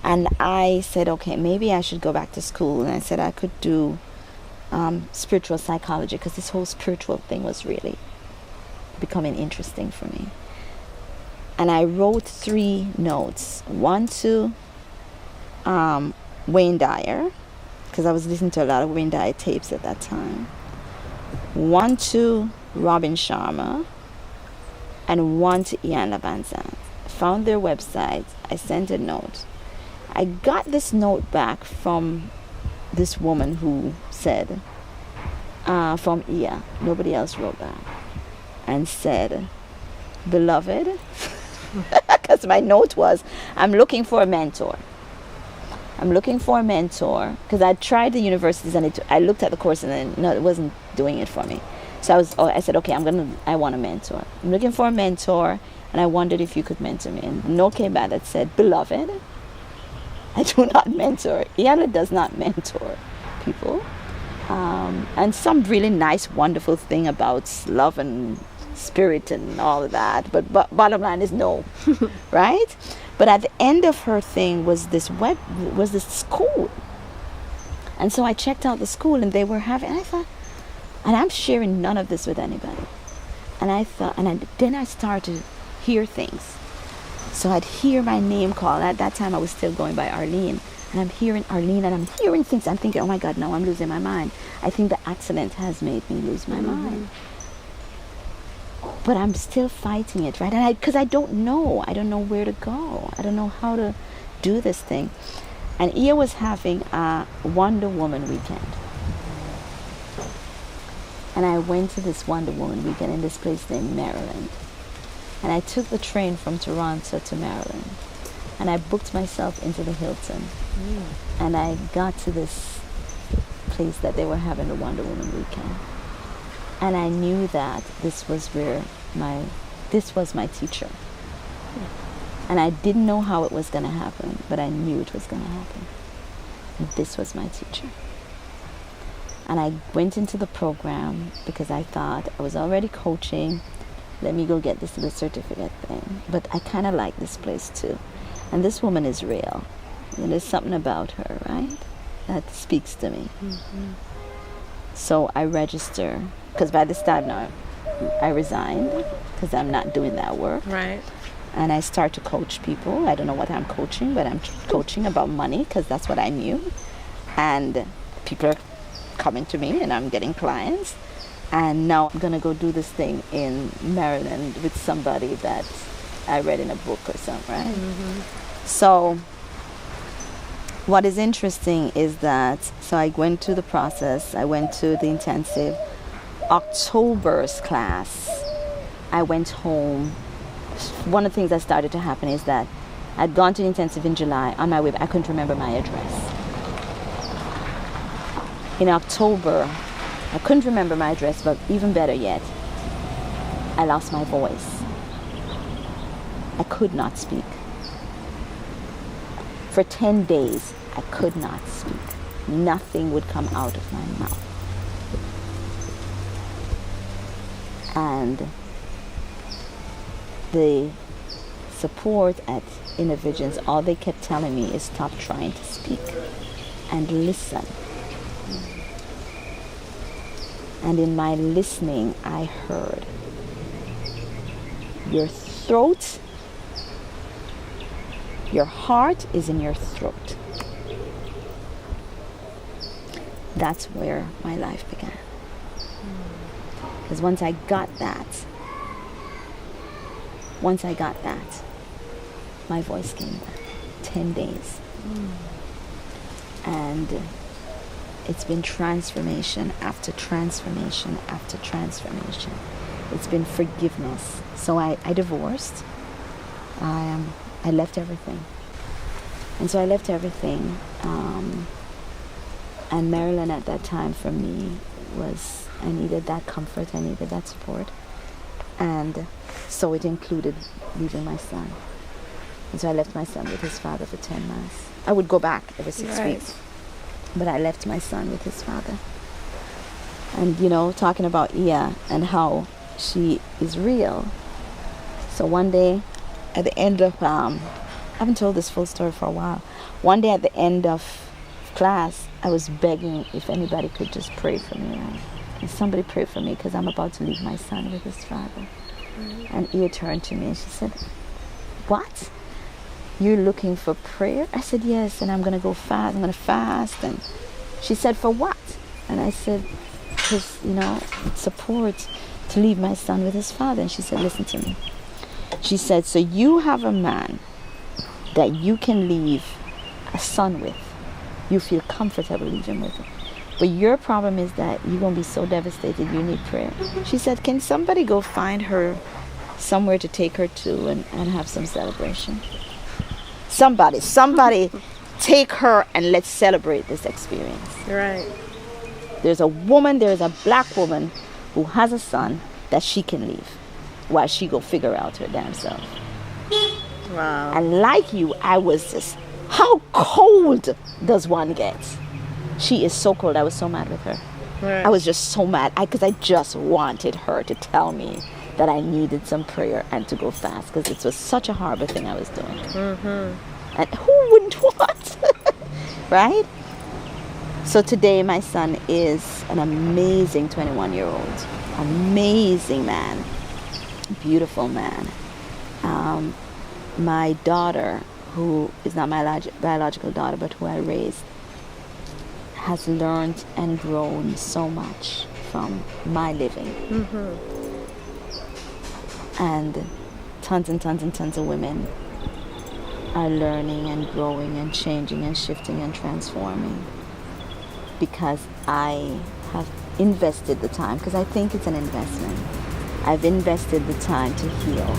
And I said, okay, maybe I should go back to school. And I said I could do spiritual psychology, because this whole spiritual thing was really becoming interesting for me. And I wrote 3 notes. One to Wayne Dyer, because I was listening to a lot of Wayne Dyer tapes at that time. One to Robin Sharma, and one to Ian Van Zandt. I found their website. I sent a note. I got this note back from this woman who said, from Ia, nobody else wrote back, and said, beloved, because my note was, I'm looking for a mentor. I'm looking for a mentor, because I tried the universities and I looked at the course and then, no, it wasn't doing it for me. So I said, okay, I want a mentor. I'm looking for a mentor, and I wondered if you could mentor me. And a note came back that said, beloved, I do not mentor. Iana does not mentor people. And some really nice, wonderful thing about love and spirit and all of that. But bottom line is no, right? But at the end of her thing was this school. And so I checked out the school, and they were having, and I thought, and I'm sharing none of this with anybody. And I thought, then I started to hear things. So I'd hear my name called. At that time, I was still going by Arlene. And I'm hearing Arlene, and I'm hearing things. I'm thinking, oh my God, no, I'm losing my mind. I think the accident has made me lose my mind. But I'm still fighting it, right? And because I don't know where to go. I don't know how to do this thing. And Ia was having a Wonder Woman weekend. And I went to this Wonder Woman weekend in this place named Maryland. And I took the train from Toronto to Maryland. And I booked myself into the Hilton. And I got to this place that they were having the Wonder Woman weekend. And I knew that this was my teacher. And I didn't know how it was going to happen, but I knew it was going to happen. And this was my teacher. And I went into the program because I thought I was already coaching. Let me go get this little certificate thing. But I kind of like this place too. And this woman is real. And there's something about her, right, that speaks to me. So I register, because by this time now I resigned because I'm not doing that work. Right. And I start to coach people. I don't know what I'm coaching, but I'm coaching about money, because that's what I knew. And people are coming to me, and I'm getting clients. And now I'm going to go do this thing in Maryland with somebody that I read in a book or something, right? So what is interesting is that, so I went to the process. I went to the intensive. October's class, I went home. One of the things that started to happen is that I'd gone to the intensive in July. On my way, I couldn't remember my address. In October, I couldn't remember my address, but even better yet, I lost my voice. I could not speak. For 10 days, I could not speak. Nothing would come out of my mouth. And the support at Inner Visions, all they kept telling me is stop trying to speak and listen. And in my listening, I heard, your throat, your heart is in your throat. That's where my life began. Because once I got that, my voice came back. 10 days. And it's been transformation after transformation after transformation. It's been forgiveness. So I divorced. I left everything. And so I left everything. And Maryland at that time for me was, I needed that comfort, I needed that support. And so it included leaving my son. And so I left my son with his father for 10 months. I would go back every 6 weeks. But I left my son with his father. And, you know, talking about Ia and how she is real. So one day, at the end of haven't told this full story for a while. One day at the end of class, I was begging if anybody could just pray for me. Right? And somebody pray for me because I'm about to leave my son with his father. And Ia turned to me and she said, "What? You're looking for prayer?" I said, "Yes, and I'm going to go fast. I'm going to fast." And she said, "For what?" And I said, "Because, support to leave my son with his father." And she said, "Listen to me." She said, "So you have a man that you can leave a son with. You feel comfortable leaving with him. But your problem is that you're going to be so devastated you need prayer." She said, "Can somebody go find her somewhere to take her to and have some celebration? Somebody take her and let's celebrate this experience." Right. There's a black woman who has a son that she can leave while she go figure out her damn self. Wow. And like you, I was just, how cold does one get? She is so cold. I was so mad with her. Right. I was just so mad because I just wanted her to tell me that I needed some prayer and to go fast because it was such a horrible thing I was doing. Mm-hmm. And who wouldn't want? Right? So today my son is an amazing 21-year-old. Amazing man. Beautiful man. My daughter, who is not my biological daughter, but who I raised, has learned and grown so much from my living. Mm-hmm. And tons of women are learning and growing and changing and shifting and transforming because I have invested the time, because I think it's an investment. I've invested the time to heal.